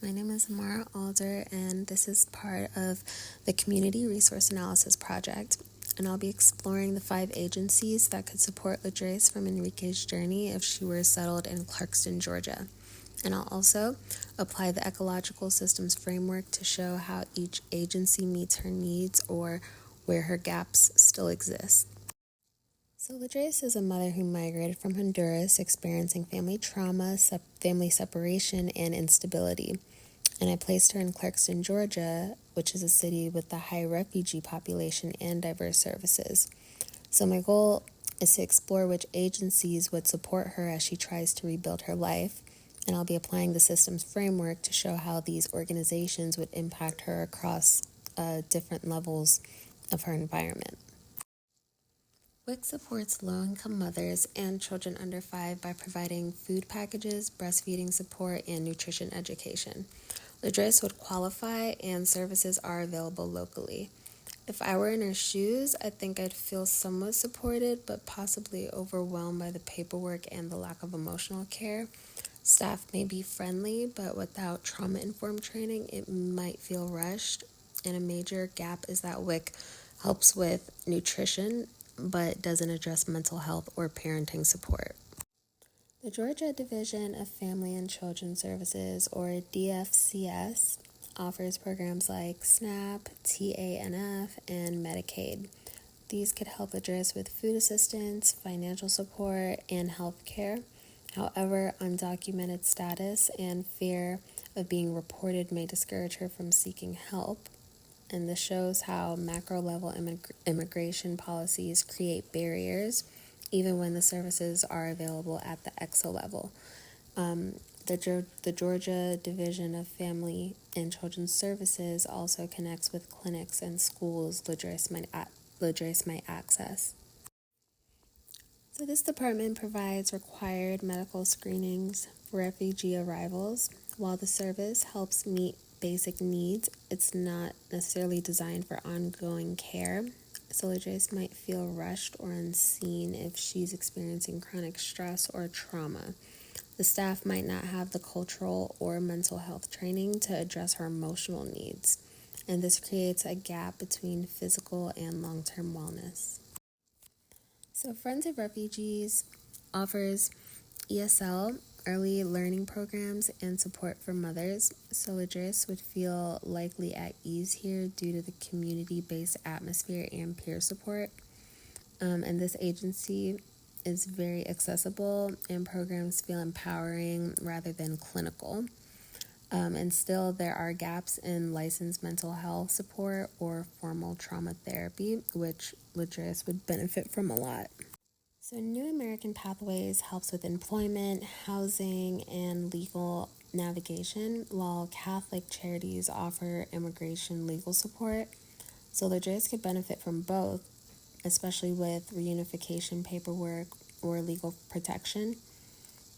My name is Mara Alder, and this is part of the Community Resource Analysis Project. And I'll be exploring the 5 agencies that could support Lourdes from Enrique's journey if she were settled in Clarkson, Georgia. And I'll also apply the ecological systems framework to show how each agency meets her needs or where her gaps still exist. So Lourdes is a mother who migrated from Honduras, experiencing family trauma, family separation, and instability. And I placed her in Clarkson, Georgia, which is a city with a high refugee population and diverse services. So my goal is to explore which agencies would support her as she tries to rebuild her life. And I'll be applying the systems framework to show how these organizations would impact her across different levels of her environment. WIC supports low-income mothers and children under 5 by providing food packages, breastfeeding support, and nutrition education. Lourdes would qualify, and services are available locally. If I were in her shoes, I think I'd feel somewhat supported, but possibly overwhelmed by the paperwork and the lack of emotional care. Staff may be friendly, but without trauma-informed training, it might feel rushed. And a major gap is that WIC helps with nutrition, but doesn't address mental health or parenting support. The Georgia Division of Family and Children Services, or DFCS, offers programs like SNAP, TANF, and Medicaid. These could help address with food assistance, financial support, and health care. However, undocumented status and fear of being reported may discourage her from seeking help. And this shows how macro-level immigration policies create barriers, even when the services are available at the EXO level. The Georgia Division of Family and Children's Services also connects with clinics and schools Lourdes might access. So this department provides required medical screenings for refugee arrivals. While the service helps meet basic needs, it's not necessarily designed for ongoing care. So Lourdes might feel rushed or unseen if she's experiencing chronic stress or trauma. The staff might not have the cultural or mental health training to address her emotional needs, and this creates a gap between physical and long-term wellness. So Friends of Refugees offers ESL, early learning programs, and support for mothers. So Lourdes would feel likely at ease here due to the community-based atmosphere and peer support. And this agency is very accessible, and programs feel empowering rather than clinical. And still, there are gaps in licensed mental health support or formal trauma therapy, which Lourdes would benefit from a lot. So New American Pathways helps with employment, housing, and legal navigation, while Catholic Charities offer immigration legal support. So Lourdes could benefit from both, especially with reunification paperwork or legal protection.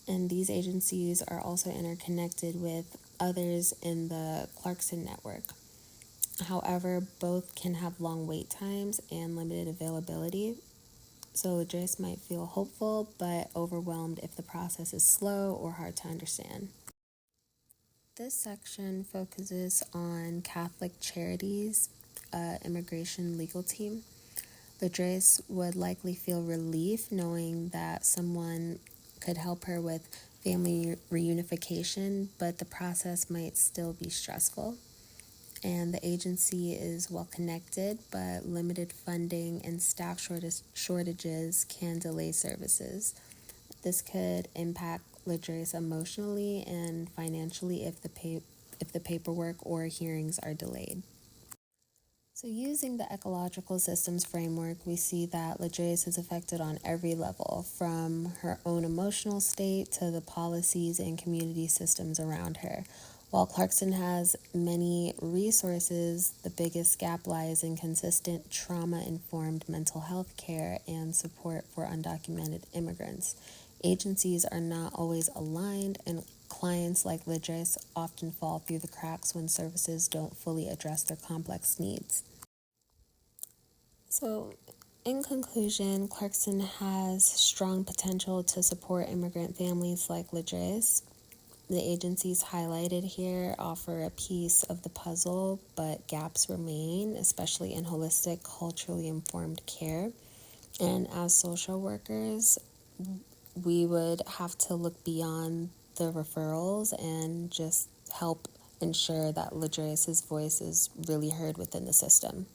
And these agencies are also interconnected with others in the Clarkson network. However, both can have long wait times and limited availability. So Lourdes might feel hopeful but overwhelmed if the process is slow or hard to understand. This section focuses on Catholic Charities, immigration legal team. Lourdes would likely feel relief knowing that someone could help her with family reunification, but the process might still be stressful. And the agency is well connected, but limited funding and staff shortages can delay services. This could impact Lourdes emotionally and financially if the paperwork or hearings are delayed. So using the ecological systems framework, we see that Lourdes is affected on every level, from her own emotional state to the policies and community systems around her. While Clarkson has many resources, the biggest gap lies in consistent trauma-informed mental health care and support for undocumented immigrants. Agencies are not always aligned, and clients like Lourdes often fall through the cracks when services don't fully address their complex needs. So, in conclusion, Clarkson has strong potential to support immigrant families like Lourdes. The agencies highlighted here offer a piece of the puzzle, but gaps remain, especially in holistic, culturally informed care. And as social workers, we would have to look beyond the referrals and just help ensure that Ladreus's voice is really heard within the system.